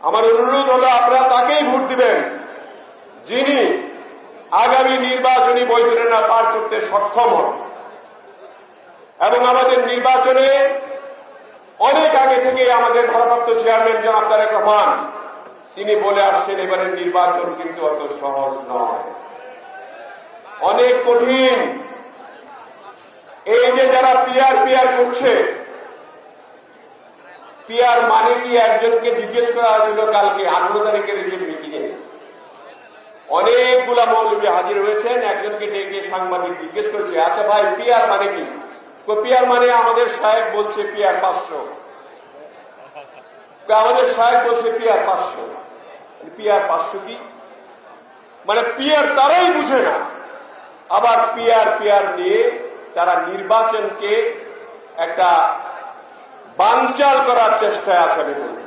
আমার অনুরোধ হলো আপনারা তাকেই ভোট দিবেন যিনি আগামী নির্বাচনী বৈতরণা পার করতে সক্ষম হন। এবং আমাদের নির্বাচনে অনেক আগে থেকে আমাদের ভারপ্রাপ্ত চেয়ারম্যান জনাব তারেক রহমান তিনি বলে আসছেন এবারের নির্বাচন কিন্তু অত সহজ নয়, অনেক কঠিন। এই যে যারা পিআর করছে, পিআর মানে কি একজনকে জিজ্ঞেস করা হয়েছিল কালকে 18 তারিখের যে মিটিংয়ে, অনেকগুলা মৌলবী হাজির হয়েছেন, একজনকে ডেকে সাংবাদিক জিজ্ঞেস করেছে, আচ্ছা ভাই পিআর মানে কি? পিআর মানে আমাদের সাহেব বলছে পিআর 500, আমাদের সাহেব বলছে পিআর 500। পিআর 500 কি? মানে পিআর তারাই বুঝে না, আবার পিআর নিয়ে তারা নির্বাচনকে একটা বানচাল করার চেষ্টায় আছে। আমি বলব